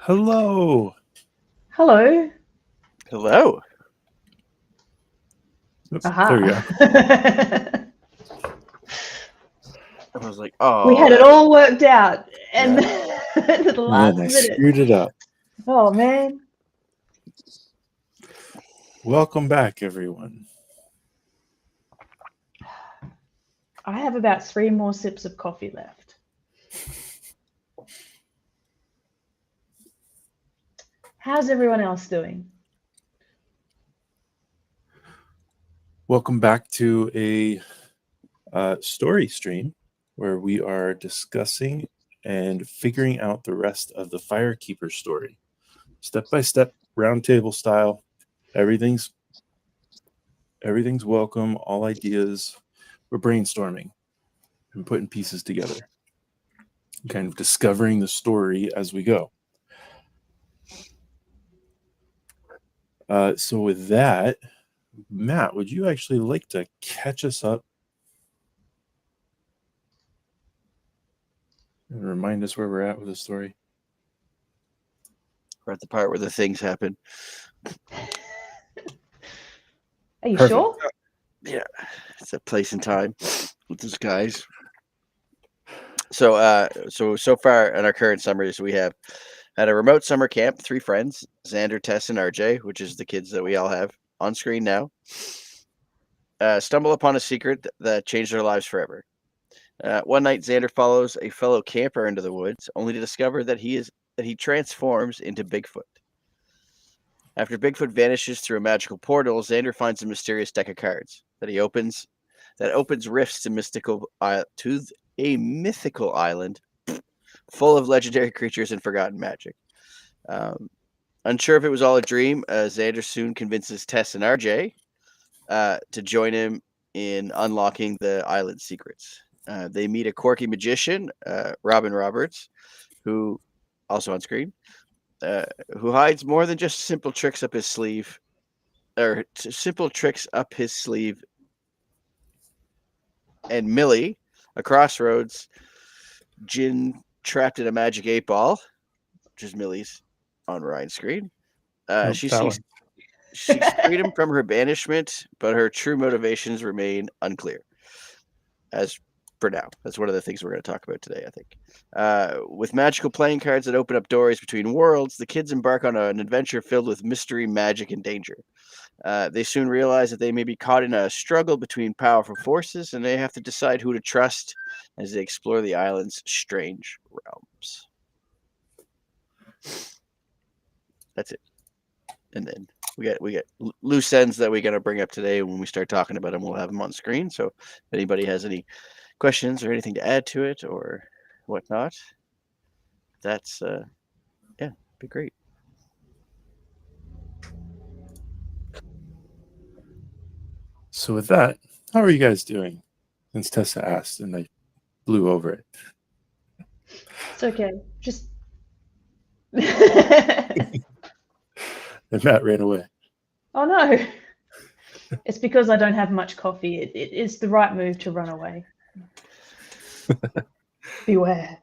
Hello. Hello. Hello. Oops, there we go. Aha. I was like, We had it all worked out, and to the last Man, I minute. screwed it up. Oh man. Welcome back, everyone. I have about 3 more sips of coffee left. How's everyone else doing? Welcome back to a story stream where we are discussing and figuring out the rest of the Firekeepers story. Step by step, round table style. Everything's welcome. All ideas. We're brainstorming and putting pieces together. Kind of discovering the story as we go. So with that, Matt, would you actually like to catch us up and remind us where we're at with the story? we're at the part where the things happen. Are you Perfect. sure? Yeah, it's a place and time with these guys. So far in our current summaries, we have had a remote summer camp, 3 friends, Xander, Tess, and RJ, which is the kids that we all have on screen now. Stumble upon a secret that changed their lives forever. One night, Xander follows a fellow camper into the woods, only to discover that he transforms into Bigfoot. After Bigfoot vanishes through a magical portal, Xander finds a mysterious deck of cards that opens rifts to a mythical island full of legendary creatures and forgotten magic. Unsure if it was all a dream, Xander soon convinces Tess and RJ to join him in unlocking the island's secrets. They meet a quirky magician, Robin Roberts, who also on screen, who hides more than just simple tricks up his sleeve, And Millie, a crossroads Jin trapped in a magic 8-ball, which is Millie's on Ryan's screen. She seeks freedom from her banishment, but her true motivations remain unclear. As for now, that's one of the things we're going to talk about today, I think. With magical playing cards that open up doors between worlds, the kids embark on an adventure filled with mystery, magic, and danger. They soon realize that they may be caught in a struggle between powerful forces, and they have to decide who to trust as they explore the island's strange realms. That's it. And then we get loose ends that we're going to bring up today. When we start talking about them, we'll have them on screen. So if anybody has any questions or anything to add to it or whatnot, that's be great. So with that, how are you guys doing? Since Tessa asked and I blew over it. It's okay. Just And Matt ran away. Oh no. It's because I don't have much coffee. It is the right move to run away. Beware.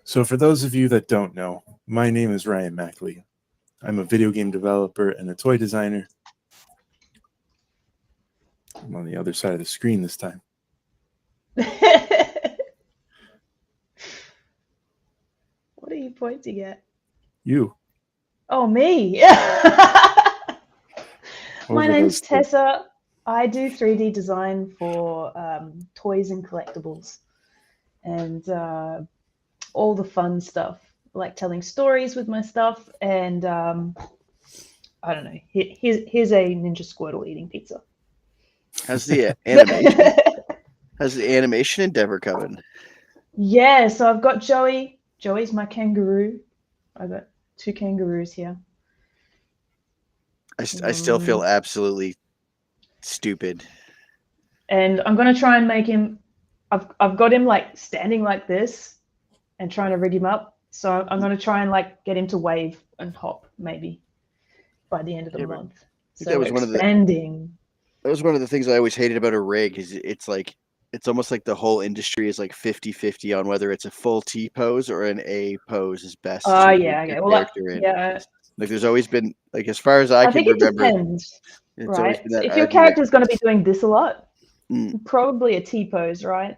So for those of you that don't know, my name is Ryan Mackley. I'm a video game developer and a toy designer. I'm on the other side of the screen this time. What are you pointing at? You. Oh, me. My name's Tessa. I do 3D design for toys and collectibles and all the fun stuff, like telling stories with my stuff. And I don't know. Here's a Ninja Squirtle eating pizza. How's the animation? How's the animation endeavor coming? Yeah, so I've got Joey. Joey's my kangaroo. I've got 2 kangaroos here. I still feel absolutely stupid. And I'm going to try and make him... I've got him like standing like this and trying to rig him up. So I'm going to try and like get him to wave and hop maybe by the end of the month. So that was expanding. That was one of the things I always hated about a rig. Is it's almost like the whole industry is like 50-50 on whether it's a full T pose or an A pose is best Oh to make yeah, your okay. Well, character in. yeah. Like there's always been like as far as I I can think it remember, depends, it's always right? been So that if your argument. character's going to be doing this a lot, Mm, probably a T pose, right?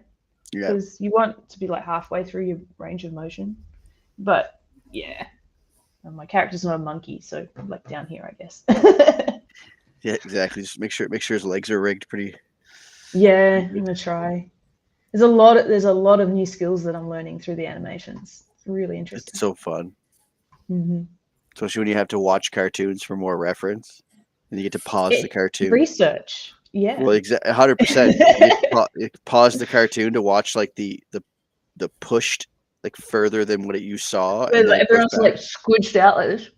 yeah, Because you want to be like halfway through your range of motion. But yeah, and my character's not a monkey, so I'm like down here, I guess. yeah, exactly. Just make sure his legs are rigged pretty. Yeah, I'm gonna try. There's a lot of new skills that I'm learning through the animations. It's really It's interesting. so fun, Hmm. especially when you have to watch cartoons for more reference, and you get to pause the cartoon. Research, yeah. Well, 100%. You get to pause the cartoon to watch like the pushed like further than what you saw, and then it goes Everyone's back. like squidged out like this.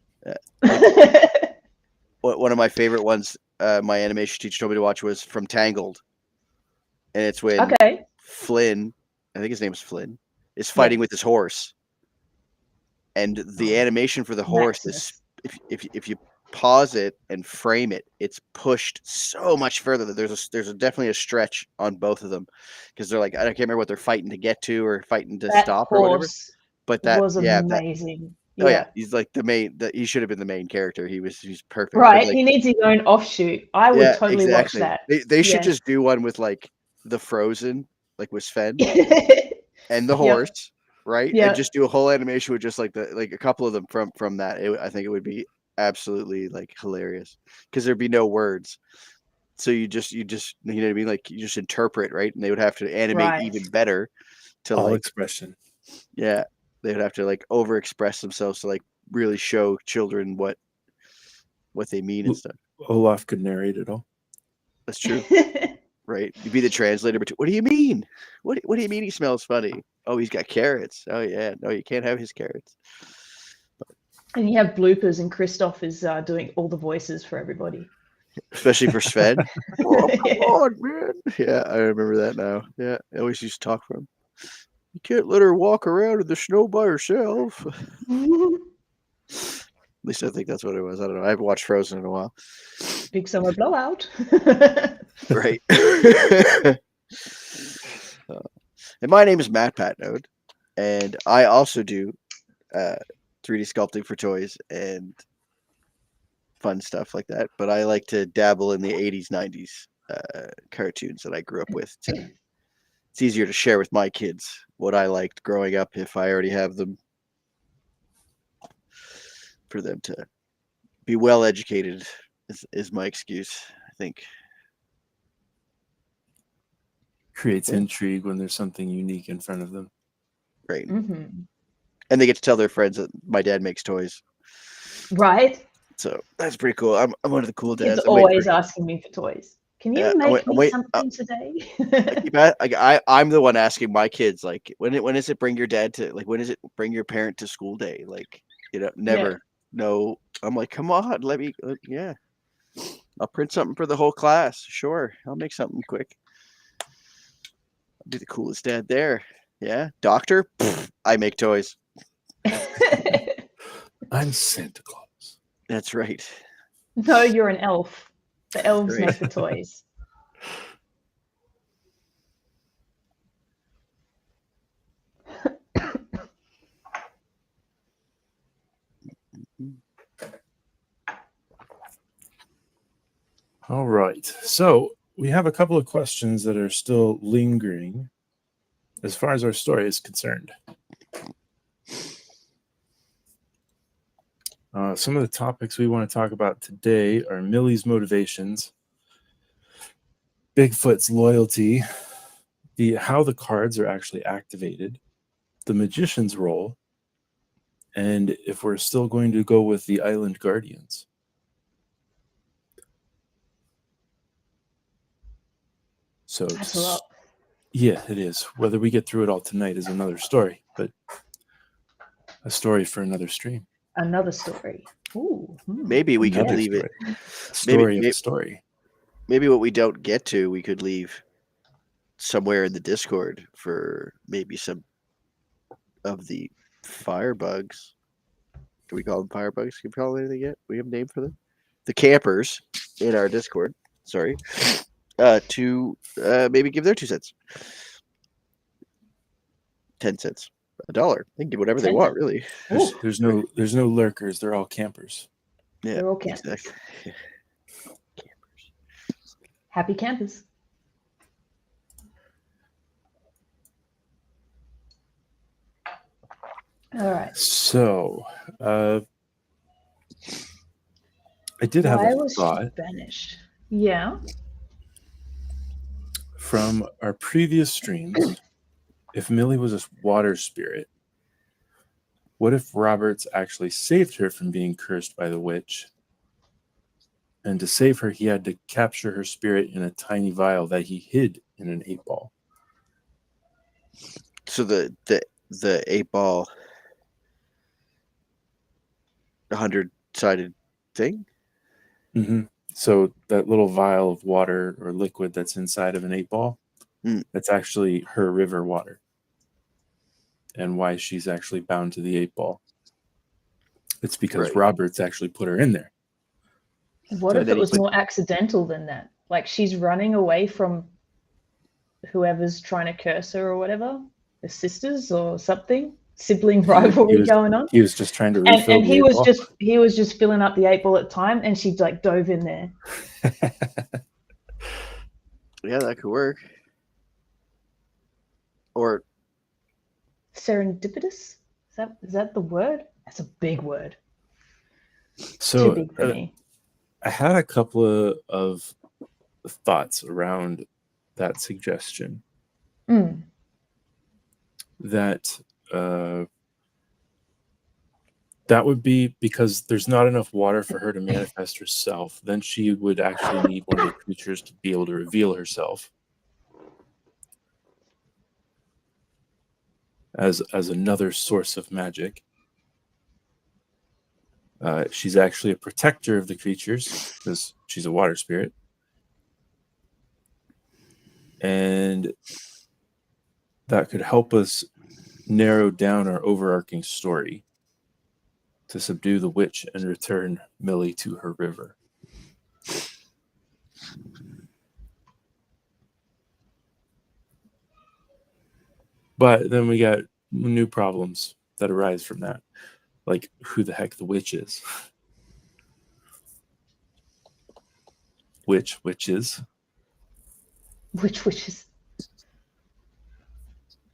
Like one of my favorite ones, my animation teacher told me to watch was from Tangled, and it's when Okay. Flynn, I think his name is Flynn, is fighting with his horse, and the animation for the horse is Maximus. if you pause it and frame it, it's pushed so much further that there's definitely a stretch on both of them because they're like I can't remember what they're fighting to get to or fighting to That stop or whatever. horse But was that amazing. oh yeah, Yeah. he's like the main. He should have been the main character. He's perfect. But Right. like He needs his own offshoot. I would yeah, totally watch exactly. that. They should Yes. just do one with like the Frozen, like with Sven Yep. and the horse, right? And Yep. just do a whole animation with just like a couple of them from that. I think it would be absolutely like hilarious because there'd be no words. So you know what I mean? Like you just interpret, right? And they would have to animate Right. even better to All like expression. yeah, they would have to like over express themselves to like really show children what they mean and stuff. Olaf could narrate it all. That's true, right? You'd be the translator between. What do you mean? What do you mean he smells funny? Oh, he's got carrots. Oh yeah, no, you can't have his carrots. And you have bloopers, and Christoph is doing all the voices for everybody. Especially for Sven. Oh, come Yeah. on, man. Yeah, I remember that now. Yeah, I always used to talk for him. You can't let her walk around in the snow by herself. At least I think that's what it was. I don't know. I haven't watched Frozen in a while. Big summer blowout. Right. And my name is Matt Patnode, and I also do 3D sculpting for toys and fun stuff like that. But I like to dabble in the 80s, 90s cartoons that I grew up with. It's easier to share with my kids what I liked growing up if I already have them, for them to be well educated is my excuse, I think. Creates intrigue when there's something unique in front of them. Right. Mm-hmm. And they get to tell their friends that my dad makes toys. Right. So that's pretty cool. I'm one of the cool dads. Kids always asking me for toys. Can you make me something today? I'm the one asking my kids like when is it bring your dad to like when is it bring your parent to school day, like never. Yeah. No, I'm like come on, yeah, I'll print something for the whole class. Sure, I'll make something quick. I'll be the coolest dad there. Yeah, doctor, I make toys. I'm Santa Claus. That's right. No, you're an elf. The elves Right. make the toys. All right. So we have a couple of questions that are still lingering as far as our story is concerned. Some of the topics we want to talk about today are Millie's motivations, Bigfoot's loyalty, how the cards are actually activated, the magician's role, and if we're still going to go with the Island Guardians. So That's a lot. Yeah, it is. Whether we get through it all tonight is another story, but a story for another stream. Another story. Ooh. Maybe we could Another leave story. it. A story of a story. Maybe what we don't get to, we could leave somewhere in the Discord for maybe some of the firebugs. Can we call them firebugs? Can we call them anything yet? We have a name for them? The campers in our Discord. Sorry. To maybe give their 2 cents. 10 cents. $1. They can get whatever they 10 want, cents. really. There's no lurkers. They're all campers. Yeah, They're all campers. exactly. Happy campers. All right. So, I did have Why a was thought she banished? Yeah. from our previous streams. If Millie was a water spirit, what if Roberts actually saved her from being cursed by the witch? And to save her, he had to capture her spirit in a tiny vial that he hid in an 8-ball. So the 8-ball 100-sided thing? Mm-hmm. So that little vial of water or liquid that's inside of an 8-ball, that's actually her river water. And why she's actually bound to the 8-ball. It's because Roberts actually put her in there. What if it was more accidental than that? Like she's running away from whoever's trying to curse her or whatever, the sisters or something, sibling rivalry going on. He was just trying to refill. And he was just filling up the 8-ball at the time, and she like dove in there. Yeah, that could work. Or serendipitous? Is that the word? That's a big word. So too big for me. I had a couple of thoughts around that suggestion. That that would be because there's not enough water for her to manifest herself. Then she would actually need one of the creatures to be able to reveal herself as another source of magic. She's actually a protector of the creatures because she's a water spirit. And that could help us narrow down our overarching story to subdue the witch and return Millie to her river. But then we got new problems that arise from that. Like who the heck the witch is. Which witches? Which witches?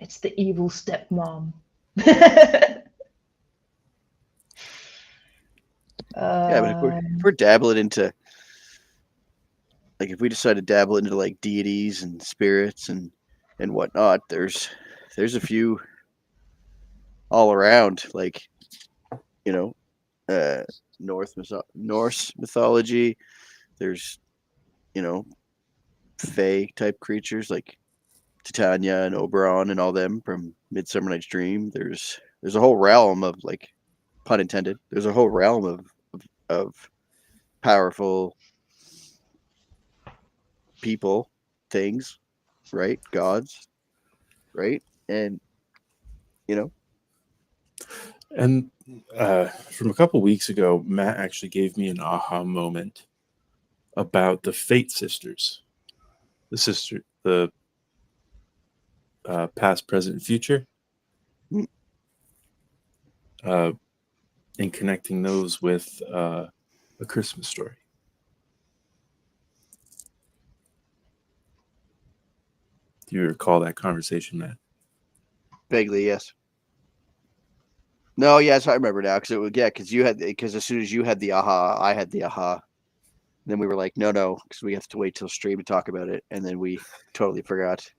It's the evil stepmom. Yeah, but if we're dabbling into, like, if we decide to dabble into like deities and spirits and whatnot, there's a few all around, like, you know, Norse mythology. There's, you know, fae type creatures like Titania and Oberon and all them from Midsummer Night's Dream. There's a whole realm of, like, pun intended, there's a whole realm of powerful people, things, right? Gods, right? And, you know. And from a couple weeks ago, Matt actually gave me an aha moment about the Fate sisters. The past, present, and future. And connecting those with A Christmas Story. Do you recall that conversation, Matt? Vaguely, yes. No, yes, I remember now, because as soon as you had the aha, I had the aha. And then we were like, no, because we have to wait till stream to talk about it, and then we totally forgot to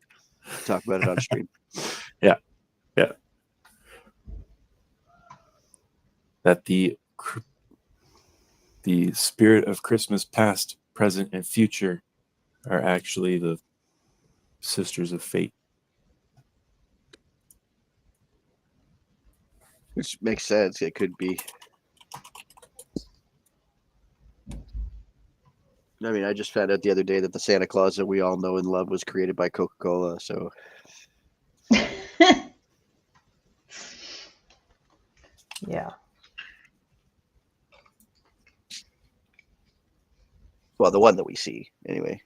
talk about it on stream. Yeah. That the spirit of Christmas past, present, and future are actually the sisters of fate. Which makes sense. It could be. I mean, I just found out the other day that the Santa Claus that we all know and love was created by Coca-Cola, so. Yeah. Well, the one that we see, anyway.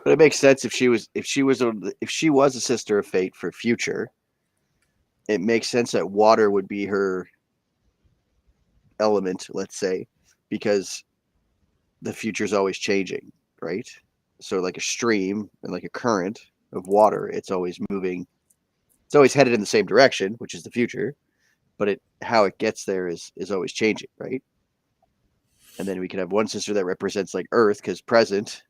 But it makes sense if she was a sister of fate for future. It makes sense that water would be her element, let's say, because the future is always changing, right? So like a stream and like a current of water, it's always moving. It's always headed in the same direction, which is the future, but how it gets there is always changing, right? And then we could have one sister that represents like Earth, because present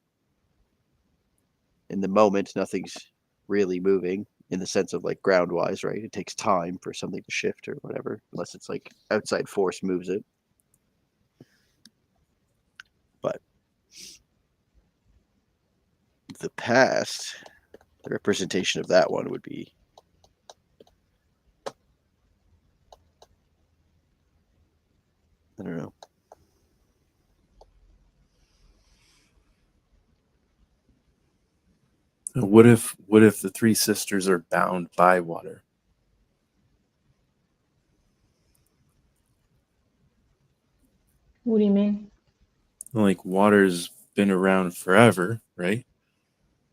in the moment, nothing's really moving in the sense of like ground wise, right? It takes time for something to shift or whatever, unless it's like outside force moves it. But the past, the representation of that one would be I don't know. What if the three sisters are bound by water? What do you mean? Like water's been around forever, right?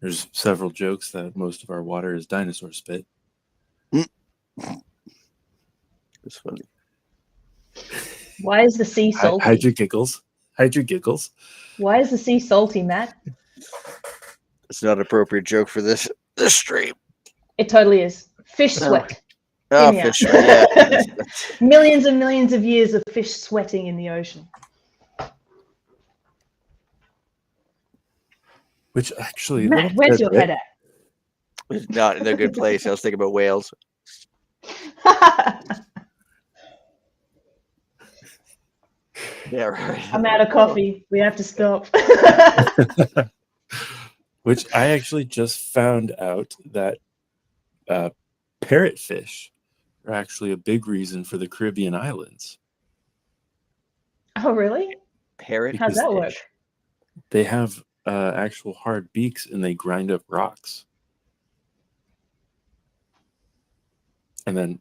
There's several jokes that most of our water is dinosaur spit. It's funny. Why is the sea salty? Hide your giggles. Hide your giggles. Why is the sea salty, Matt? It's not an appropriate joke for this stream. It totally is. Fish sweat. Oh, Hear me fish. out. Yeah. Millions and millions of years of fish sweating in the ocean. Which actually, Matt, where's your head It's not in a good place. I was thinking about whales. at? Yeah, right. I'm out of coffee. We have to stop. Which I actually just found out that parrotfish are actually a big reason for the Caribbean islands. Oh, really? Parrot. How's that work? They have actual hard beaks and they grind up rocks. And then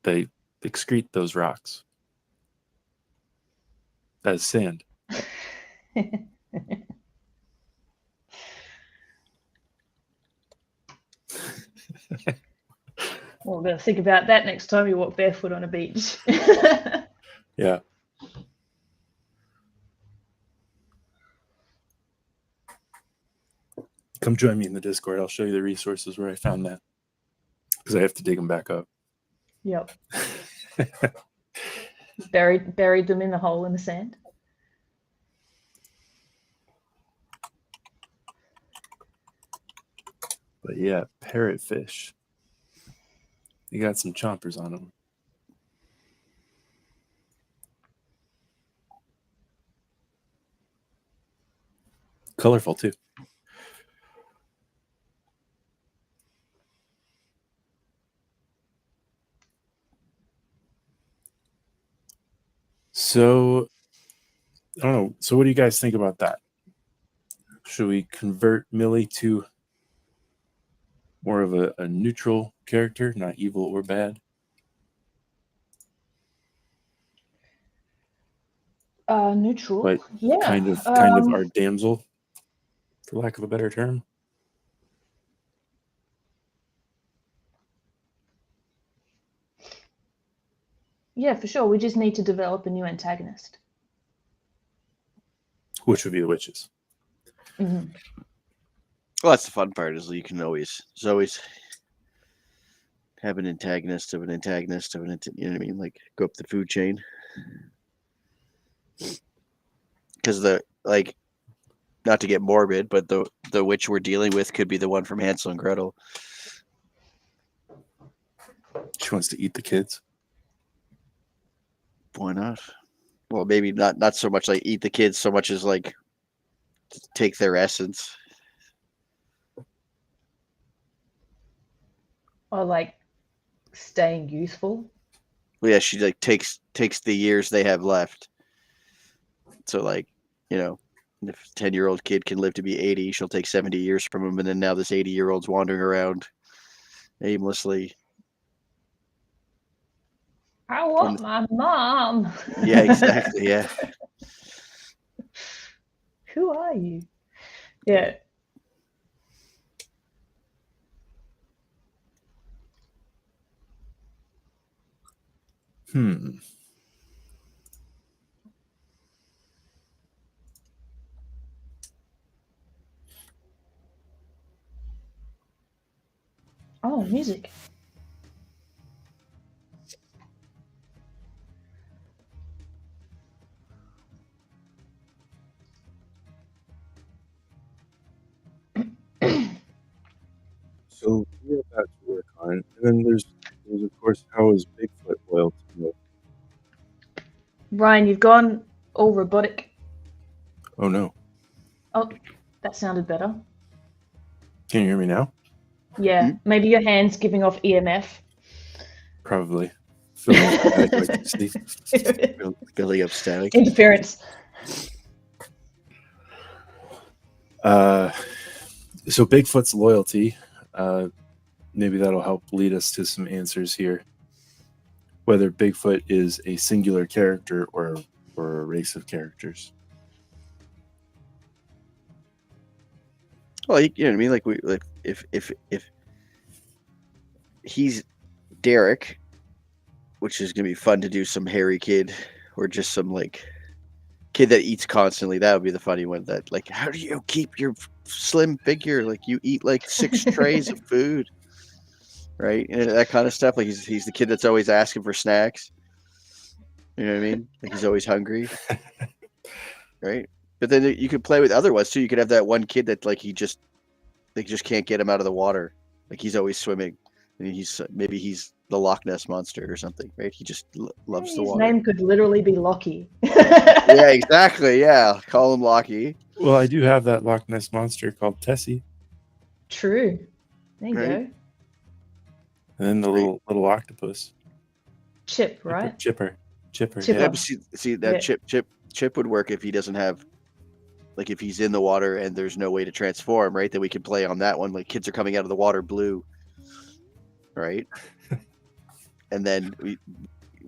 they excrete those rocks as sand. Well, we're going to think about that next time you walk barefoot on a beach. Yeah. Come join me in the Discord. I'll show you the resources where I found that. Because I have to dig them back up. Yep. Buried them in the hole in the sand. But yeah, parrotfish. You got some chompers on them. Colorful too. So, I don't know. So, what do you guys think about that? Should we convert Millie to more of a neutral character, not evil or bad? Neutral. But yeah. kind of our damsel, for lack of a better term. Yeah, for sure. We just need to develop a new antagonist. Which would be the witches. Mm-hmm. Well, that's the fun part. Is you can always have an antagonist of an antagonist of an. You know what I mean? Like go up the food chain. Because not to get morbid, but the witch we're dealing with could be the one from Hansel and Gretel. She wants to eat the kids. Why not? Well, maybe not so much like eat the kids, so much as like take their essence. Or like staying youthful. Well, yeah, she like takes the years they have left. So like, And if a 10-year-old kid can live to be 80, she'll take 70 years from him, and then now this 80-year-old's wandering around aimlessly. I want my mom. Yeah, exactly. Yeah. Who are you? Yeah. Oh, music. So we have that to work on. And then there's of course, how is Bigfoot loyal to Millie? Ryan, you've gone all robotic. Oh no. Oh, that sounded better. Can you hear me now? Yeah, maybe your hand's giving off EMF. Probably. Feeling static electricity. Building up static. Interference. So Bigfoot's loyalty, maybe that'll help lead us to some answers here. Whether Bigfoot is a singular character or a race of characters. Well, you know what I mean. Like if he's Derek, which is gonna be fun to do some hairy kid, or just some like kid that eats constantly. That would be the funny one. That like, how do you keep your slim figure? Like you eat like 6 trays of food, right? And that kind of stuff. Like he's the kid that's always asking for snacks. You know what I mean? Like he's always hungry, right? But then you could play with other ones too. You could have that one kid that like they just can't get him out of the water. Like he's always swimming, and he's the Loch Ness monster or something, right? He just loves the His water. name could literally be Lockie. Yeah, exactly. Yeah, call him Lockie. Well, I do have that Loch Ness monster called Tessie. True. There you Right. go. And then the little octopus. Chip, right? Chipper. Chipper. Yeah, but see that Yeah. Chip would work if he doesn't have, like, if he's in the water and there's no way to transform, right? Then we could play on that one. Like kids are coming out of the water blue, right? And then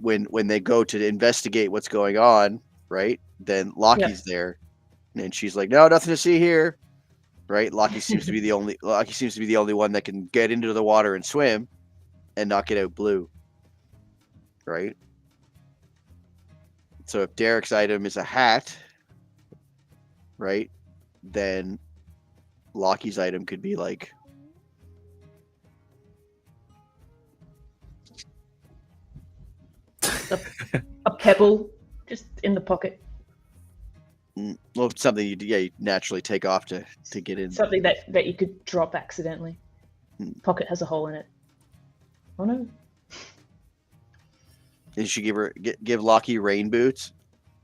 when they go to investigate what's going on, right? Then Lockie's there, and she's like, "No, nothing to see here," right? Lockie seems to be the only one that can get into the water and swim, and not get out blue, right? So if Derek's item is a hat, right, then Lockie's item could be like a pebble just in the pocket. well, something you naturally take off to get in. Something that you could drop accidentally. Pocket has a hole in it. Oh no. And she give Lockie rain boots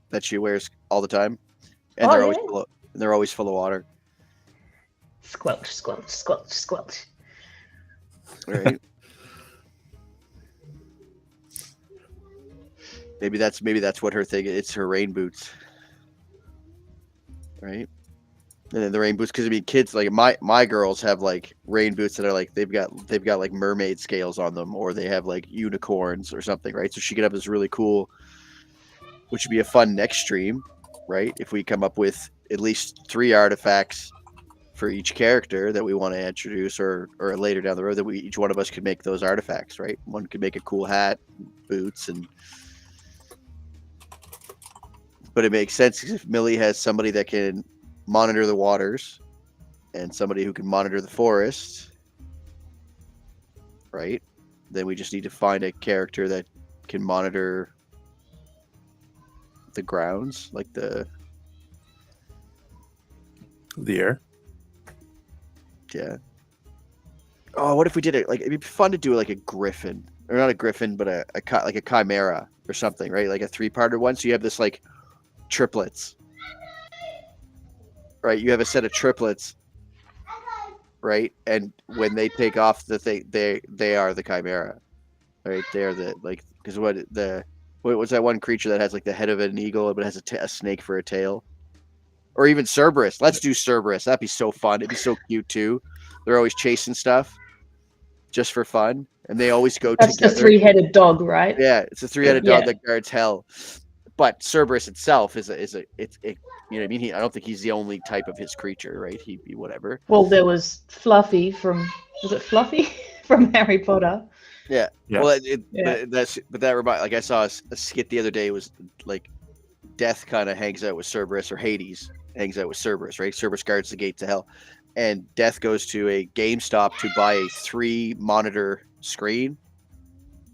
that she wears all the time, and Oh, they're always full of water. Squelch, squelch, squelch, squelch. Right. maybe that's what her thing is. It's her rain boots. Right. And then the rain boots, because I mean, kids like my girls have like rain boots that are like they've got like mermaid scales on them, or they have like unicorns or something, right? So she could have this really cool, which would be a fun next stream, right? If we come up with at least 3 artifacts for each character that we want to introduce, or later down the road that each one of us could make those artifacts, right? One could make a cool hat, boots, but it makes sense because if Millie has somebody that can monitor the waters and somebody who can monitor the forest, right? Then we just need to find a character that can monitor the grounds, like the air. Yeah. Oh, what if we did it? Like, it'd be fun to do like a griffin, or not a griffin, but like a chimera or something, right? Like a 3-parter one. So you have this like triplets, right? You have a set of triplets, right? And when they take off the thing, they are the chimera, right? They're the like, because what was that one creature that has like the head of an eagle but has a snake for a tail? Or even Cerberus. Let's do Cerberus. That'd be so fun. It'd be so cute too. They're always chasing stuff just for fun, and they always go That's together. the three-headed dog, right? Yeah, it's a three-headed Yeah. dog that guards hell. But Cerberus itself is you know what I mean? I don't think he's the only type of his creature, right? He'd be whatever. Well, there was Fluffy from, was it Fluffy from Harry Potter? Yeah. Yeah. Well, Yeah. but that remind, like I saw a skit the other day, was like Death kind of hangs out with Cerberus, or Hades hangs out with Cerberus, right? Cerberus guards the gate to hell, and Death goes to a GameStop to buy a 3-monitor screen.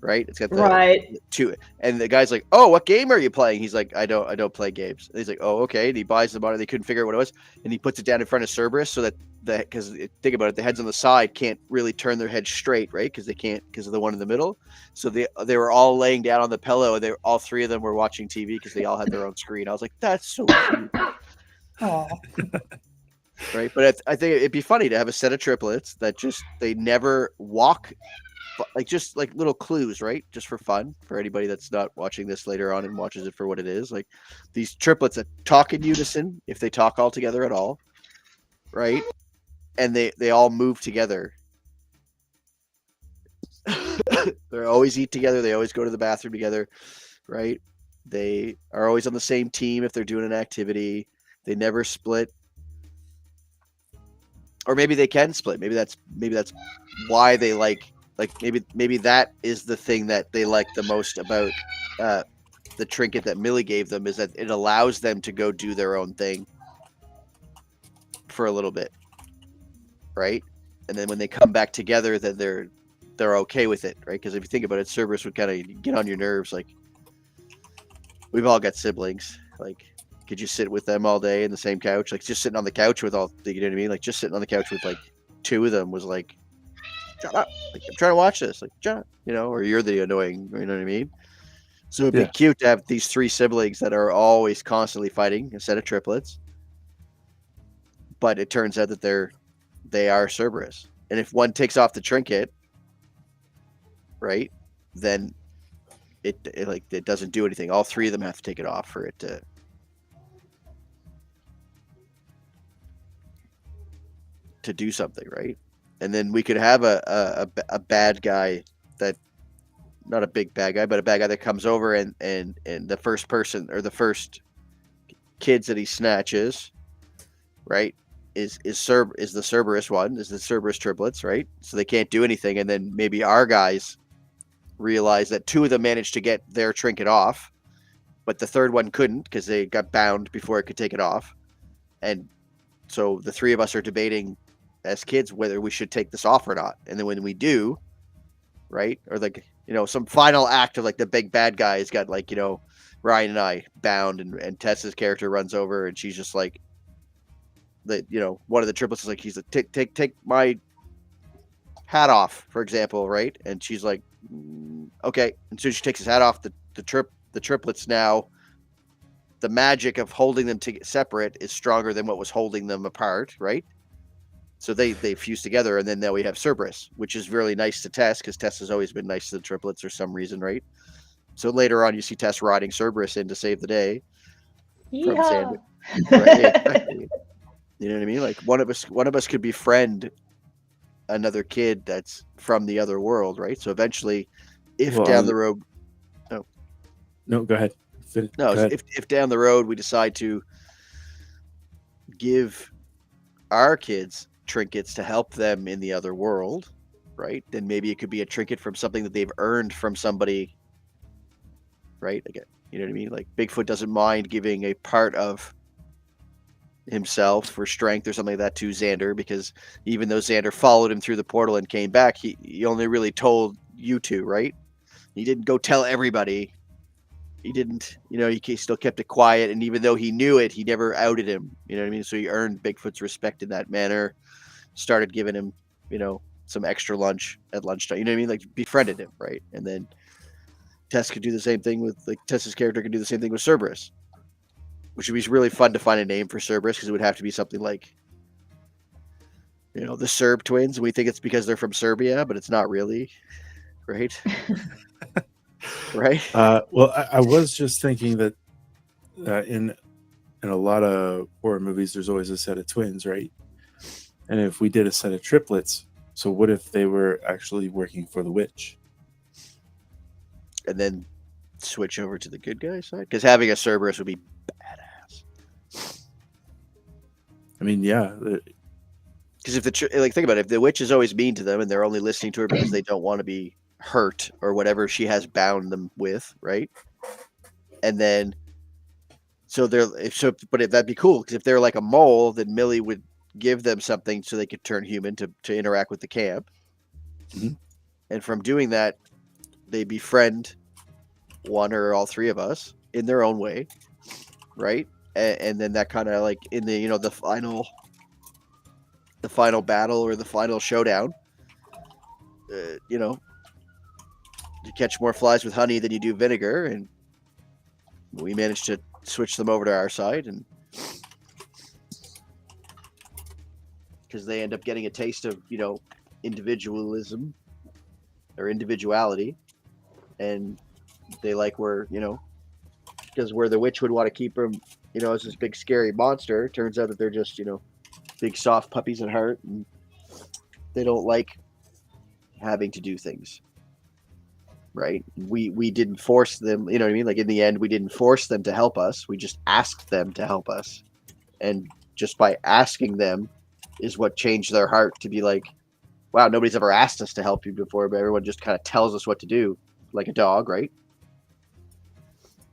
Right, it's got the Right. two, and the guy's like, "Oh, what game are you playing?" He's like, "I don't play games." And he's like, "Oh, okay." And he buys the monitor. They couldn't figure out what it was, and he puts it down in front of Cerberus so that because think about it, the heads on the side can't really turn their head straight, right? Because they can't because of the one in the middle. So they were all laying down on the pillow, and all 3 of them were watching TV because they all had their own screen. I was like, "That's so cute." Oh. Right, but I think it'd be funny to have a set of triplets that they never walk. Like just like little clues, right? Just for fun, for anybody that's not watching this later on and watches it for what it is. Like these triplets that talk in unison, if they talk all together at all, right? And they all move together. They always eat together. They always go to the bathroom together, right? They are always on the same team if they're doing an activity. They never split. Or maybe they can split. Maybe that's why they like maybe that is the thing that they like the most about the trinket that Millie gave them, is that it allows them to go do their own thing for a little bit, right? And then when they come back together, then they're okay with it, right? Because if you think about it, Cerberus would kind of get on your nerves. Like, we've all got siblings. Like, could you sit with them all day in the same couch? Like, just sitting on the couch with all, you know what I mean? Like, just sitting on the couch with like 2 of them was like, shut up. Like, I'm trying to watch this. Like, shut up, you know, or you're the annoying, you know what I mean? So it'd be cute to have these 3 siblings that are always constantly fighting, a set of triplets. But it turns out that they are Cerberus. And if one takes off the trinket, right, then it doesn't do anything. All 3 of them have to take it off for it to do something, right? And then we could have a bad guy, that not a big bad guy, but a bad guy that comes over and the first person, or the first kids that he snatches, right, is the Cerberus one, is the Cerberus triplets, right? So they can't do anything, and then maybe our guys realize that 2 of them managed to get their trinket off, but the third one couldn't because they got bound before it could take it off, and so the 3 of us are debating as kids whether we should take this off or not. And then when we do, right, or like, you know, some final act of like the big bad guy has got, like, you know, Ryan and I bound, and Tessa's character runs over, and she's just like, you know, one of the triplets is like, he's like, take my hat off, for example, right? And she's like, okay. And so she takes his hat off. The triplets now, the magic of holding them separate is stronger than what was holding them apart, right? So they fuse together, and then now we have Cerberus, which is really nice to Tess, because Tess has always been nice to the triplets for some reason, right? So later on, you see Tess riding Cerberus in to save the day from Sandwich. Right? Exactly. You know what I mean? Like, one of us could befriend another kid that's from the other world, right? So eventually, if down the road, no, go ahead. Go ahead. If down the road we decide to give our kids trinkets to help them in the other world, right? Then maybe it could be a trinket from something that they've earned from somebody, right? Again, you know what I mean? Like, Bigfoot doesn't mind giving a part of himself for strength or something like that to Xander, because even though Xander followed him through the portal and came back, he only really told you 2, right? He didn't go tell everybody. He didn't, you know, he still kept it quiet, and even though he knew it, he never outed him, you know what I mean? So he earned Bigfoot's respect in that manner, started giving him, you know, some extra lunch at lunchtime, you know what I mean? Like, befriended him, right? And then Tess could do the same thing with, like, Tessa's character could do the same thing with Cerberus, which would be really fun to find a name for Cerberus, because it would have to be something like, you know, the Serb twins. We think it's because they're from Serbia, but it's not really, right? Right. Well, I was just thinking that in in a lot of horror movies, there's always a set of twins, right? And if we did a set of triplets, so what if they were actually working for the witch? And then switch over to the good guy side? Because having a Cerberus would be badass. I mean, yeah. Because if think about it, if the witch is always mean to them and they're only listening to her because they don't want to be hurt or whatever she has bound them with, right? And then, but if that'd be cool, because if they're like a mole, then Millie would give them something so they could turn human to interact with the camp. Mm-hmm. And from doing that, they befriend one or all three of us in their own way, right? And then that kind of like in the the final battle or the final showdown, you catch more flies with honey than you do vinegar, and we managed to switch them over to our side, and because they end up getting a taste of individualism or individuality, and they like where because where the witch would want to keep them as this big scary monster, turns out that they're just big soft puppies at heart, and they don't like having to do things, right? We didn't force them, you know what I mean? Like in the end, we didn't force them to help us. We just asked them to help us, and just by asking them is what changed their heart to be like, wow, nobody's ever asked us to help you before, but everyone just kind of tells us what to do, like a dog, right?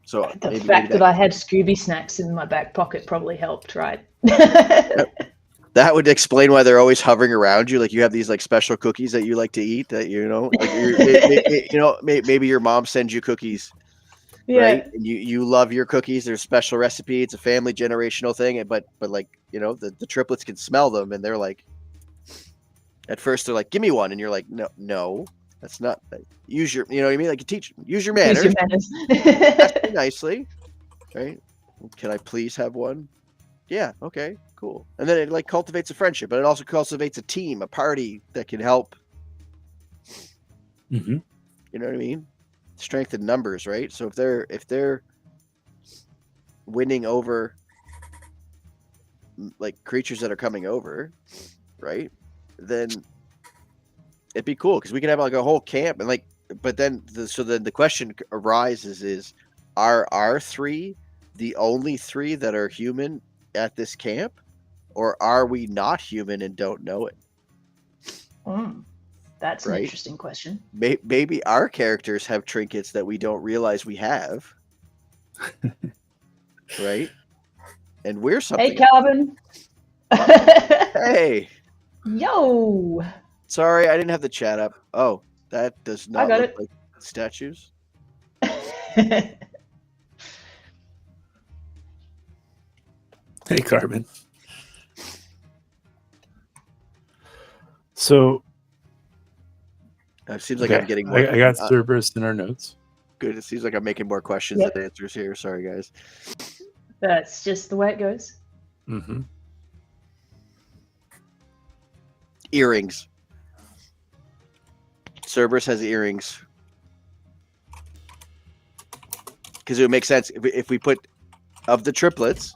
So the fact that I had Scooby snacks in my back pocket probably helped, right? That would explain why they're always hovering around you. Like you have these like special cookies that you like to eat. That maybe your mom sends you cookies, right? And you love your cookies. There's a special recipe. It's a family generational thing. But like the triplets can smell them, and they're like, at first they're like, "Give me one," and you're like, "No, that's not. Use your, you know what I mean? Like you use your manners. Use your manners. Ask me nicely, right? Can I please have one? Yeah, okay, cool. And then it like cultivates a friendship, but it also cultivates a team, a party that can help. Mm-hmm. You know what I mean? Strength in numbers, right? So if they're winning over like creatures that are coming over, right? Then it'd be cool because we can have like a whole camp and like. But then the question arises: are our three the only three that are human at this camp, or are we not human and don't know it? That's an interesting question. Maybe our characters have trinkets that we don't realize we have, right? And we're something. Hey, Carbon. Hey. Yo. Sorry, I didn't have the chat up. Oh, that does not look like statues. Hey, Carbon. So it seems like I'm getting more. I got Cerberus in our notes. Good. It seems like I'm making more questions than answers here. Sorry, guys. That's just the way it goes. Mm-hmm. Earrings. Cerberus has earrings. Because it would make sense if we put of the triplets,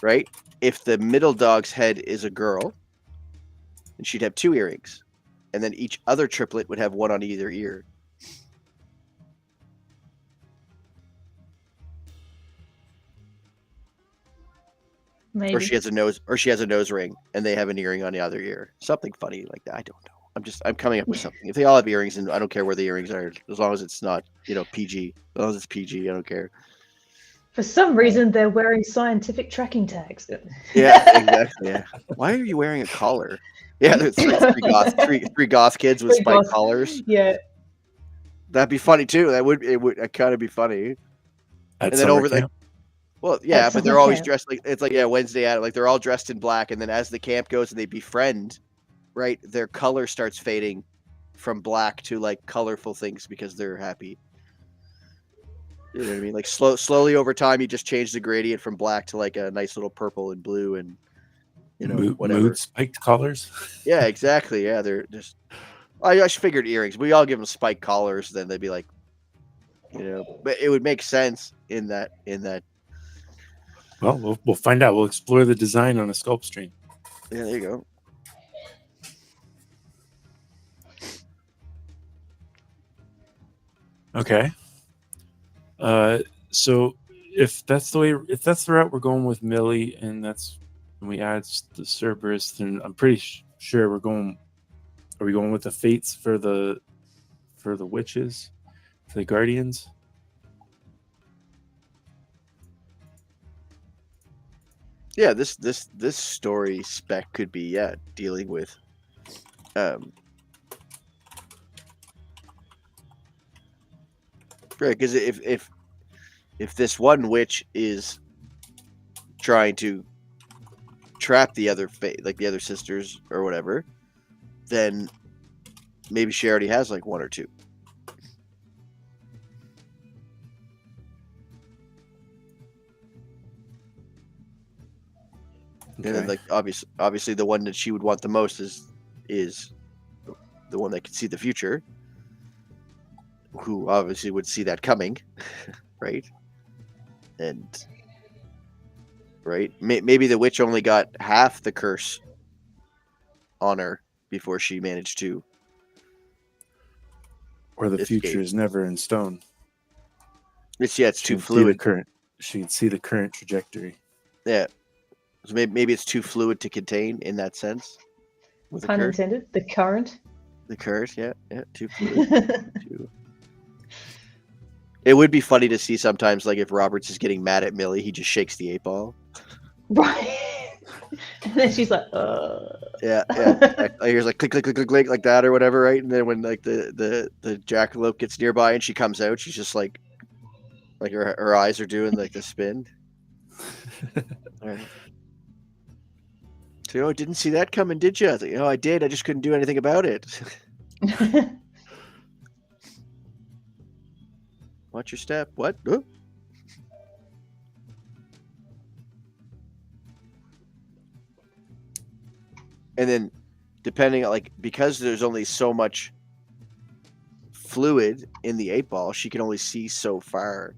right? If the middle dog's head is a girl, then she'd have 2 earrings. And then each other triplet would have one on either ear. Maybe. Or she has a nose ring and they have an earring on the other ear. Something funny like that. I don't know. I'm coming up with something. If they all have earrings, and I don't care where the earrings are, as long as it's not, PG. As long as it's PG, I don't care. For some reason, they're wearing scientific tracking tags. Yeah, exactly. Yeah. Why are you wearing a collar? Yeah, there's three goth kids with spiked collars. Yeah, that'd be funny too. It would kind of be funny. And then over there. Well, yeah, but they're always dressed like it's like Wednesday at like they're all dressed in black, and then as the camp goes and they befriend, right, their color starts fading from black to like colorful things because they're happy. You know what I mean? Like slowly over time, you just change the gradient from black to like a nice little purple and blue, and whatever. Mood spiked collars. Yeah, exactly. Yeah, they're just. I just figured earrings. We all give them spiked collars, then they'd be like, but it would make sense in that. Well, we'll find out. We'll explore the design on a sculpt stream. Yeah, there you go. Okay. So if that's the route we're going with Millie, and we add the Cerberus, then I'm pretty sure we're going. Are we going with the fates for the witches, for the guardians? Yeah, this story spec could be dealing with right, because if this one witch is trying to trap the other like the other sisters or whatever, then maybe she already has like one or two. Okay. And then like obviously the one that she would want the most is the one that can see the future, who obviously would see that coming, right? And right, maybe the witch only got half the curse on her before she managed to. Or the escape. future is never in stone. It's too fluid. She can see the current trajectory. Yeah, so maybe it's too fluid to contain in that sense. With Pun intended. The current. The curse, yeah, too fluid. It would be funny to see sometimes, like if Roberts is getting mad at Millie, he just shakes the 8-ball. Right. And then she's like, Yeah. I hear like click, click, click, click, click, like that or whatever, right? And then when like the jackalope gets nearby and she comes out, she's just like her eyes are doing like the spin. Right. So, didn't see that coming, did you? I was like, I did. I just couldn't do anything about it. Watch your step. What? Oh. And then, depending, like, because there's only so much fluid in the 8-ball, she can only see so far.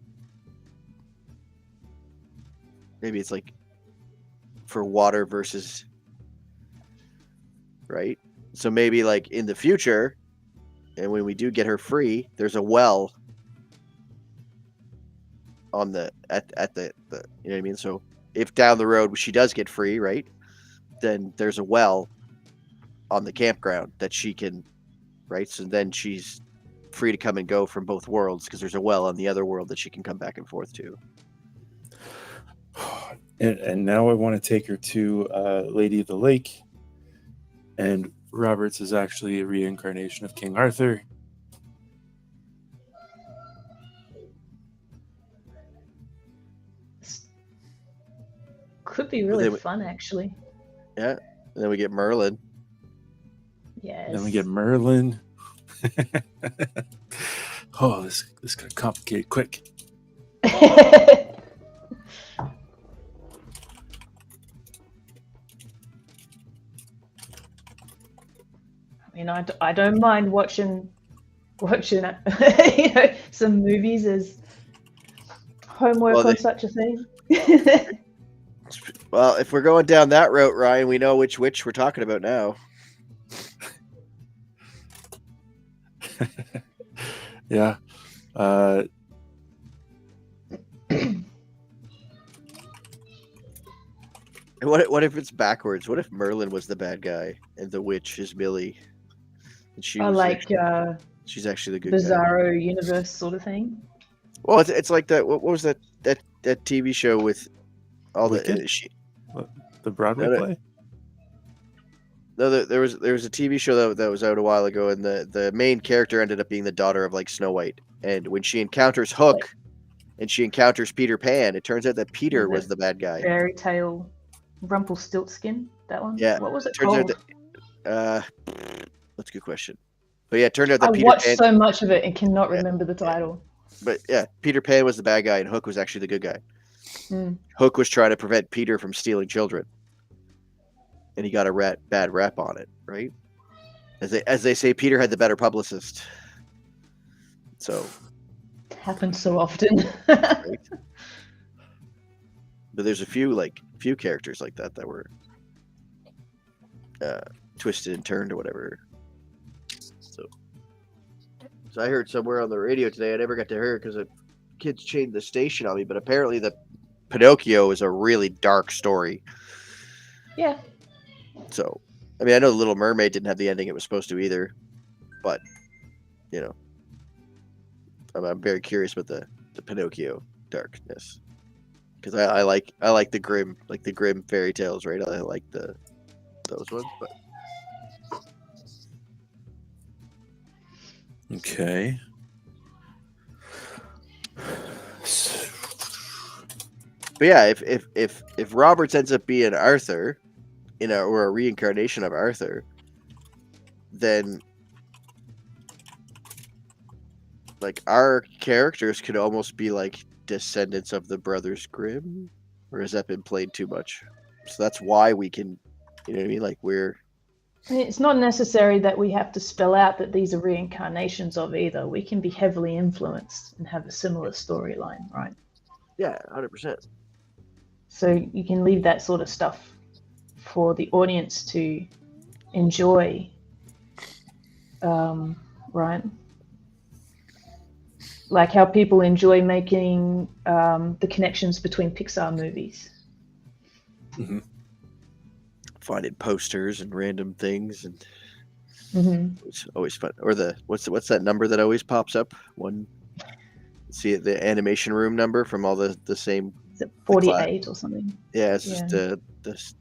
Maybe it's like for water versus, right? So maybe like in the future, and when we do get her free, there's a well on the at the you know what I mean? So if down the road she does get free, right? Then there's a well on the campground that she can, right? So then she's free to come and go from both worlds because there's a well on the other world that she can come back and forth to. And now I want to take her to Lady of the Lake, and Roberts is actually a reincarnation of King Arthur. Could be really fun, actually. Yeah, and then we get Merlin. Yes. Then we get Merlin. Oh, this got complicated quick. I mean, I don't mind watching some movies as homework on such a thing. Well, if we're going down that route, Ryan, we know which witch we're talking about now. Yeah. What if it's backwards? What if Merlin was the bad guy and the witch is Millie? And she was she's actually the good Bizarro guy. universe sort of thing. Well, it's like that. What was that TV show with all Wicked? The Broadway play? No, there was a TV show that was out a while ago, and the main character ended up being the daughter of like Snow White. And when she encounters Hook, and she encounters Peter Pan, it turns out that Peter was the bad guy. Fairy tale, Rumpelstiltskin. That one. Yeah. What was it turns called? Out that's a good question. But yeah, it turned out that I Peter watched Pan, so much of it and cannot remember the title. But yeah, Peter Pan was the bad guy, and Hook was actually the good guy. Mm. Hook was trying to prevent Peter from stealing children, and he got a bad rap on it, right? As they say, Peter had the better publicist. So it happens so often. right? But there's a few characters like that were twisted and turned or whatever. So I heard somewhere on the radio today. I never got to hear it because the kids changed the station on me. But apparently, the Pinocchio is a really dark story. Yeah. So, I mean, I know the Little Mermaid didn't have the ending it was supposed to either, but you know, I'm very curious about the Pinocchio darkness because I like the grim fairy tales, right? I like those ones, but Okay. But yeah, if Roberts ends up being Arthur, or a reincarnation of Arthur, then like our characters could almost be like descendants of the Brothers Grimm, or has that been played too much? So that's why we can, you know what I mean? Like It's not necessary that we have to spell out that these are reincarnations of either. We can be heavily influenced and have a similar storyline, right? Yeah, 100%. So you can leave that sort of stuff for the audience to enjoy, right? Like how people enjoy making the connections between Pixar movies. Mm-hmm. Finding posters and random things, and it's always fun. Or what's that number that always pops up? See the animation room number from all the same. Is it 48 or something? Yeah, it's just it's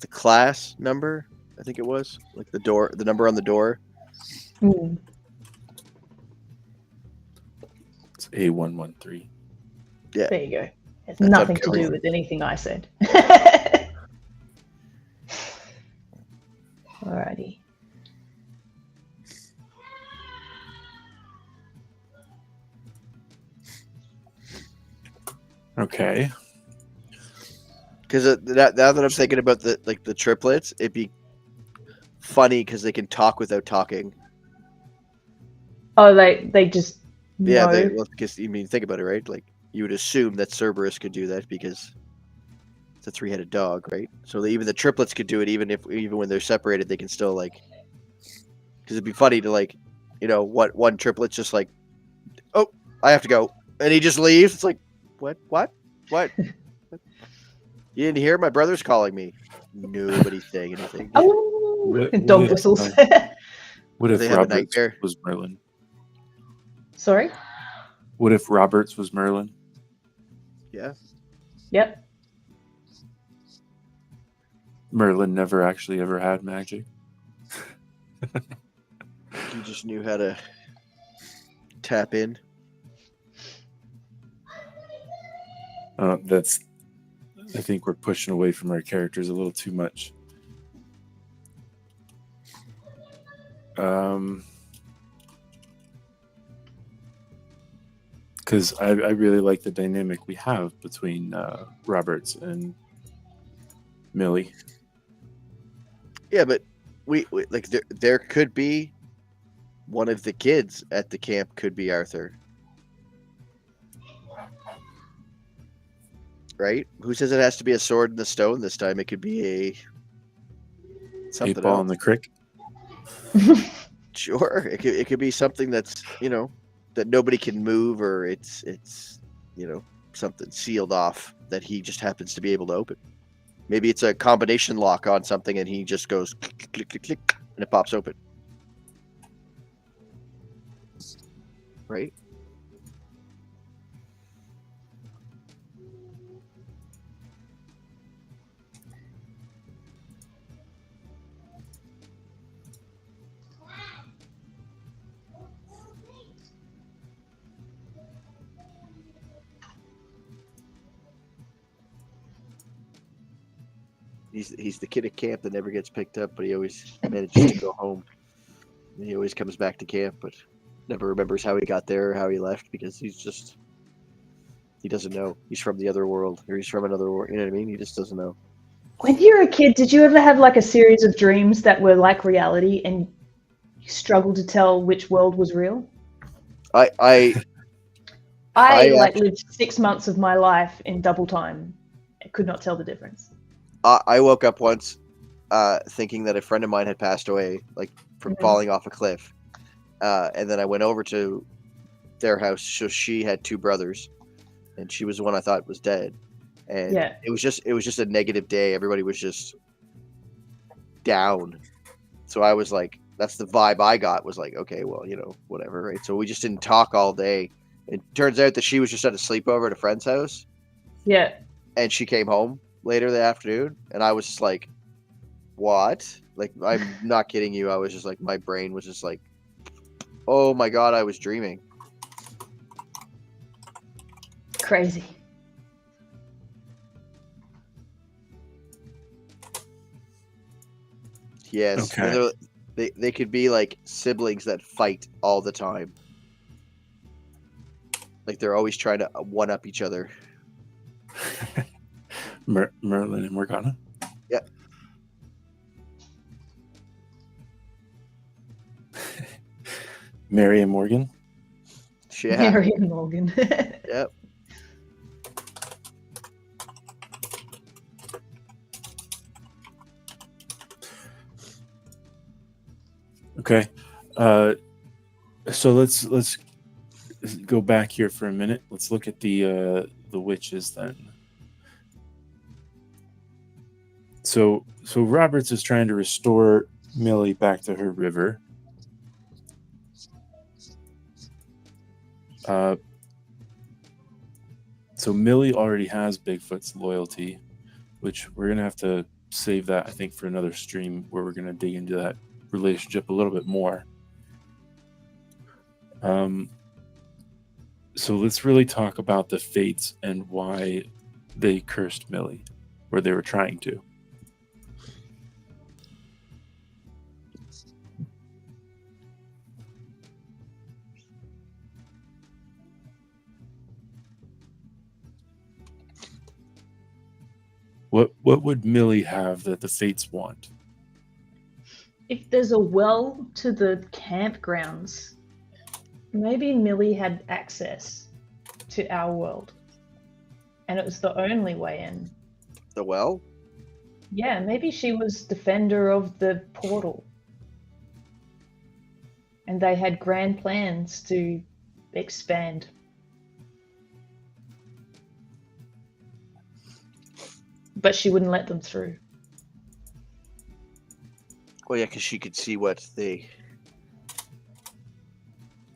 the class number. I think it was like the number on the door. It's A113. Yeah, there you go. It's nothing to do with anything I said. Alrighty. Okay. Because now that I'm thinking about the triplets, it'd be funny because they can talk without talking. Oh, they just know. Because think about it, right? Like you would assume that Cerberus could do that because it's a three-headed dog, right? So even the triplets could do it, even when they're separated, they can still because it'd be funny to one triplet's just like, oh, I have to go, and he just leaves. It's like, what? You didn't hear? My brother's calling me. Nobody's saying anything. Oh, dog whistles. What if Roberts was Merlin? Sorry? What if Roberts was Merlin? Yeah. Yep. Merlin never actually ever had magic. He just knew how to tap in. I think we're pushing away from our characters a little too much. Because I really like the dynamic we have between Roberts and Millie. Yeah, but we there could be one of the kids at the camp could be Arthur. Right? Who says it has to be a sword in the stone this time? It could be something 8 ball else. in the crick. Sure, it could be something that's that nobody can move, or it's something sealed off that he just happens to be able to open. Maybe it's a combination lock on something, and he just goes click, click, click, click, and it pops open. Right? He's the kid at camp that never gets picked up, but he always manages to go home. And he always comes back to camp, but never remembers how he got there or how he left because he doesn't know. He's from the other world, or he's from another world. You know what I mean? He just doesn't know. When you were a kid, did you ever have like a series of dreams that were like reality and you struggled to tell which world was real? I I lived 6 months of my life in double time. I could not tell the difference. I woke up once thinking that a friend of mine had passed away, like from falling off a cliff. And then I went over to their house. So she had 2 brothers, and she was the one I thought was dead. And Yeah. it was just a negative day. Everybody was just down. So I was like, that's the vibe I got, was like, okay, well, whatever, right? So we just didn't talk all day. It turns out that she was just at a sleepover at a friend's house. Yeah. And she came home later that afternoon, and I was just like, what? Like, I'm not kidding you. I was just like, my brain was just like, oh my God, I was dreaming. Crazy. Yes. Okay. They could be like siblings that fight all the time. Like they're always trying to one up each other. Merlin and Morgana. Yeah. Mary and Morgan. Yeah. Mary and Morgan. Yep. Okay. So let's go back here for a minute. Let's look at the witches then. So Roberts is trying to restore Millie back to her river. So Millie already has Bigfoot's loyalty, which we're gonna have to save that, I think, for another stream where we're gonna dig into that relationship a little bit more. So let's really talk about the fates and why they cursed Millie, or they were trying to. What would Millie have that the fates want? If there's a well to the campgrounds, maybe Millie had access to our world. And it was the only way in. The well? Yeah, maybe she was defender of the portal. And they had grand plans to expand. But she wouldn't let them through. Well, yeah, because she could see what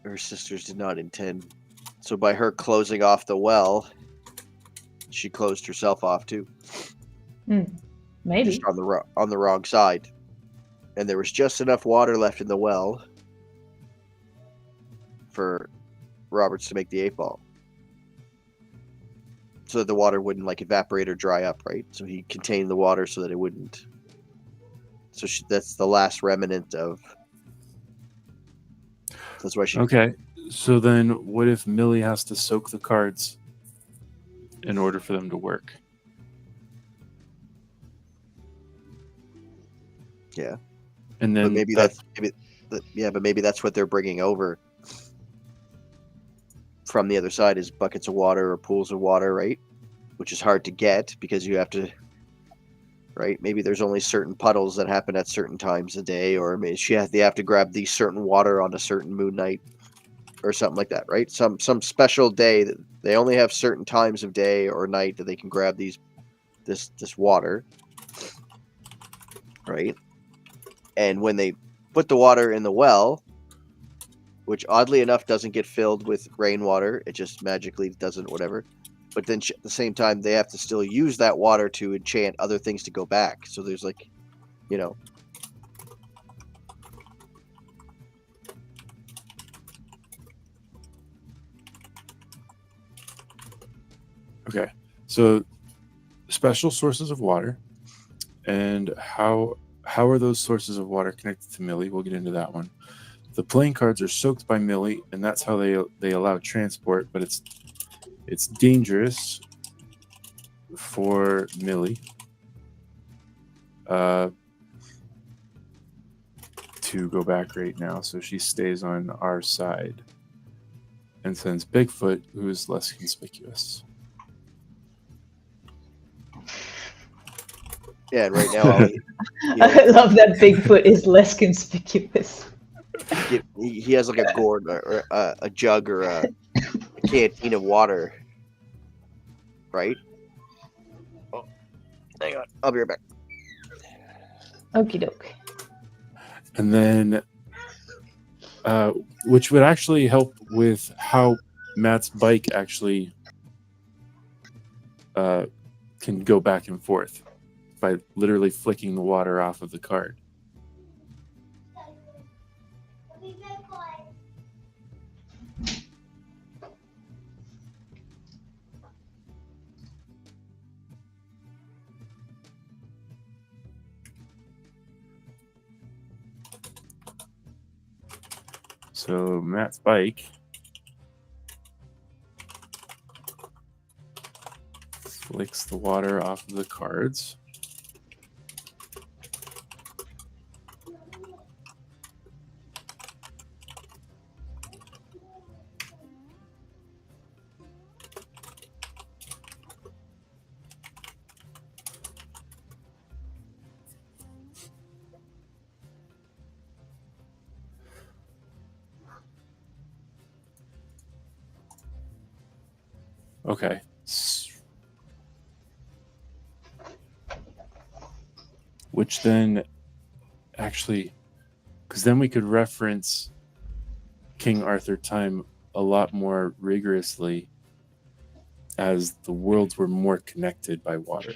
her sisters did not intend. So by her closing off the well, she closed herself off too. Maybe. Just on the wrong side. And there was just enough water left in the well for Roberts to make the 8-ball. So that the water wouldn't like evaporate or dry up, right? So he contained the water so that it wouldn't. So that's the last remnant of. That's why she. Okay, so then what if Millie has to soak the cards in order for them to work? Yeah. And then But maybe that's what they're bringing over from the other side is buckets of water or pools of water, right? Which is hard to get because you have to, right? Maybe there's only certain puddles that happen at certain times a day, or maybe they have to grab these certain water on a certain moon night or something like that, right? Some special day that they only have certain times of day or night that they can grab this water, right? And when they put the water in the well, which oddly enough doesn't get filled with rainwater, it just magically doesn't, whatever. But then at the same time, they have to still use that water to enchant other things to go back. So there's like, Okay, so special sources of water, and how are those sources of water connected to Millie? We'll get into that one. The playing cards are soaked by Millie, and that's how they allow transport, but it's dangerous for Millie to go back right now, so she stays on our side. and sends Bigfoot, who is less conspicuous. Yeah, and right now Ollie, I love that Bigfoot is less conspicuous. he has like a gourd or a jug or a canteen of water, right? Oh, hang on, I'll be right back. Okie doke. And then, which would actually help with how Matt's bike actually can go back and forth by literally flicking the water off of the card. So Matt's bike flicks the water off of the cards. Okay. Which then actually, because then we could reference King Arthur time a lot more rigorously as the worlds were more connected by water,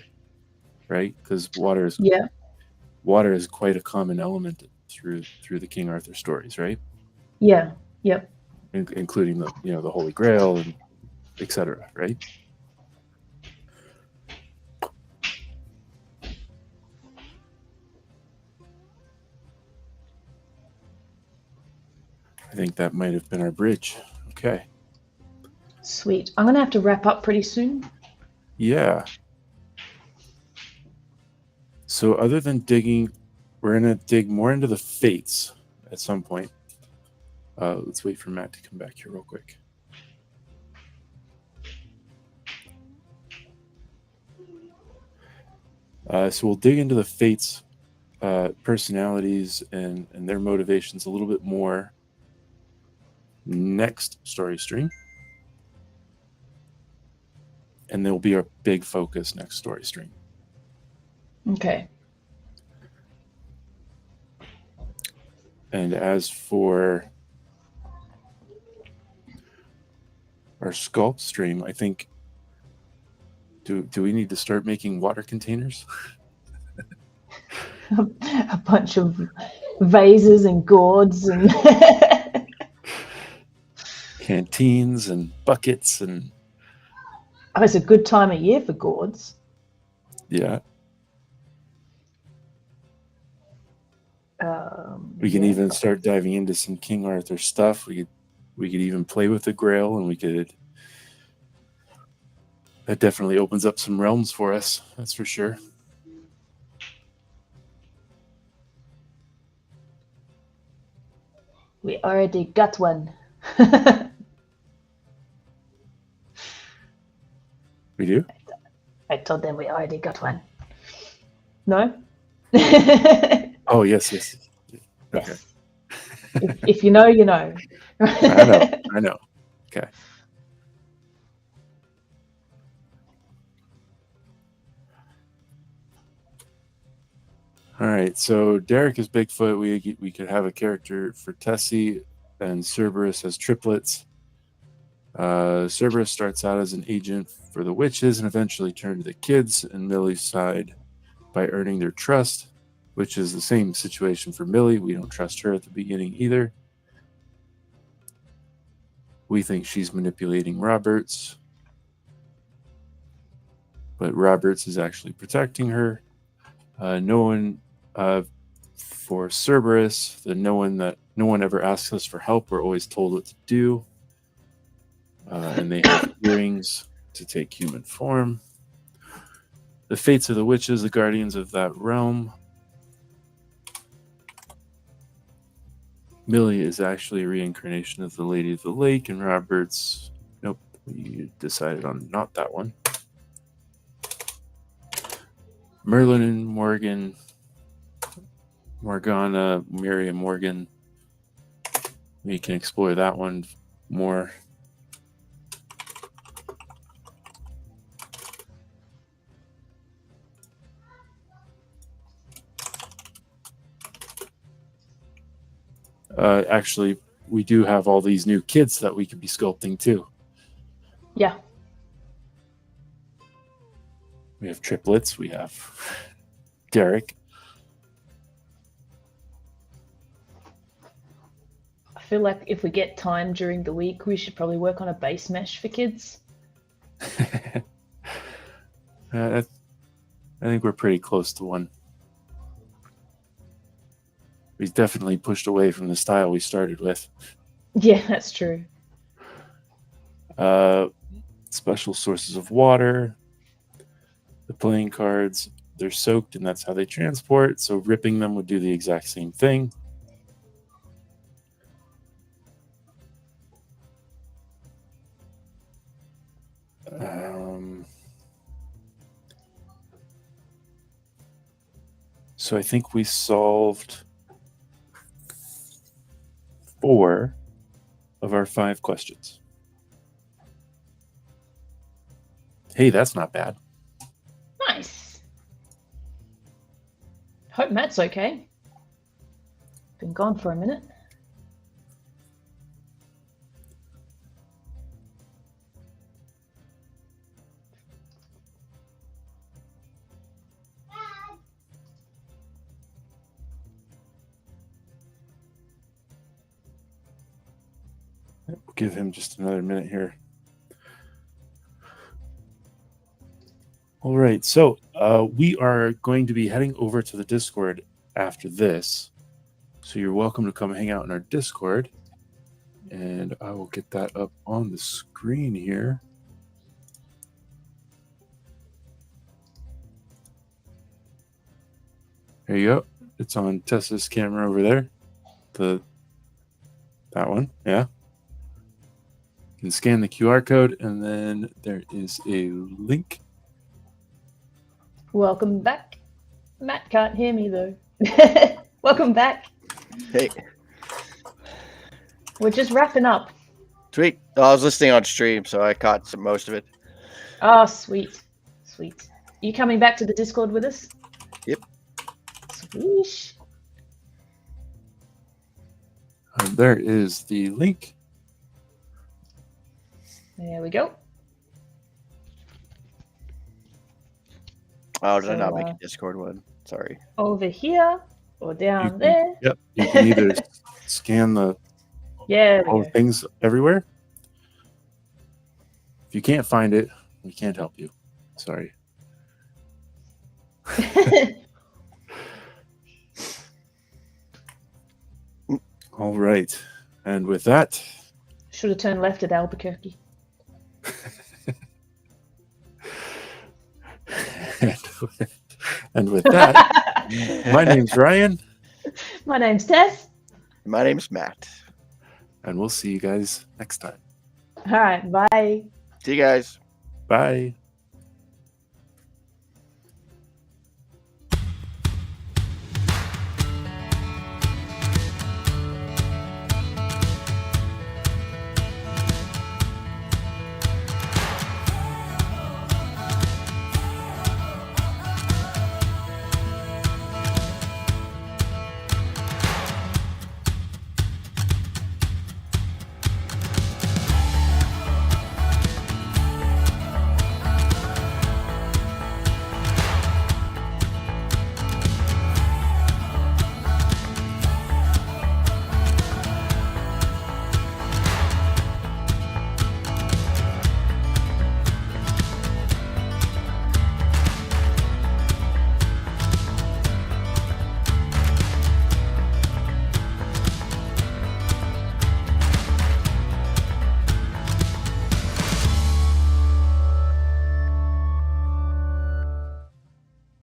right? Because water is quite a common element through the King Arthur stories, right? Yeah. Yep. Including the Holy Grail and etc., right? I think that might have been our bridge. Okay. Sweet. I'm gonna have to wrap up pretty soon. Yeah. So other than digging, we're going to dig more into the fates at some point. Let's wait for Matt to come back here real quick. So we'll dig into the fates, personalities, and their motivations a little bit more next story stream. And there will be our big focus next story stream. Okay. And as for our sculpt stream, I think, do we need to start making water containers? A bunch of vases and gourds and canteens and buckets and... Oh, it's a good time of year for gourds. Yeah. We can even start diving into some King Arthur stuff. We could even play with the Grail, and that definitely opens up some realms for us. That's for sure. We already got one. We do? I told them we already got one. No? Oh, yes. Okay. Yes. If you know, you know. I know. Okay. All right. So Derek is Bigfoot. We could have a character for Tessie and Cerberus as triplets. Cerberus starts out as an agent for the witches and eventually turned to the kids and Millie's side by earning their trust, which is the same situation for Millie. We don't trust her at the beginning either. We think she's manipulating Roberts, but Roberts is actually protecting her. For Cerberus, no one ever asks us for help. We're always told what to do. And they have earrings to take human form. The fates of the witches, the guardians of that realm. Millie is actually a reincarnation of the Lady of the Lake, and Robert's... Nope, you decided on not that one. Merlin and Morgan, Morgana, Miriam Morgan. We can explore that one more. Actually, we do have all these new kids that we could be sculpting too. Yeah. We have triplets. We have Derek. I feel like if we get time during the week, we should probably work on a base mesh for kids. I think we're pretty close to one. We've definitely pushed away from the style we started with. Yeah, that's true. Special sources of water. The playing cards, they're soaked, and that's how they transport. So ripping them would do the exact same thing. So I think we solved 4 of our 5 questions. Hey, that's not bad. Nice. Hope Matt's okay. Been gone for a minute. We'll give him just another minute here. All right, so we are going to be heading over to the Discord after this. So you're welcome to come hang out in our Discord. And I will get that up on the screen here. There you go. It's on Tessa's camera over there. That one, yeah. You can scan the QR code, and then there is a link. Welcome back. Matt can't hear me though. Welcome back. Hey. We're just wrapping up. Sweet. Oh, I was listening on stream, so I caught most of it. Oh, sweet. Sweet. You coming back to the Discord with us? Yep. Sweet. There is the link. There we go. Oh, did I So, not make a Discord one? Sorry. Over here or down there. Yep. You can either scan the Yeah. all the things everywhere. If you can't find it, we can't help you. Sorry. All right. And with that, Should have turned left at Albuquerque. and with that, my name's Ryan. My name's Tess. My name's Matt. And we'll see you guys next time. All right. Bye. See you guys. Bye.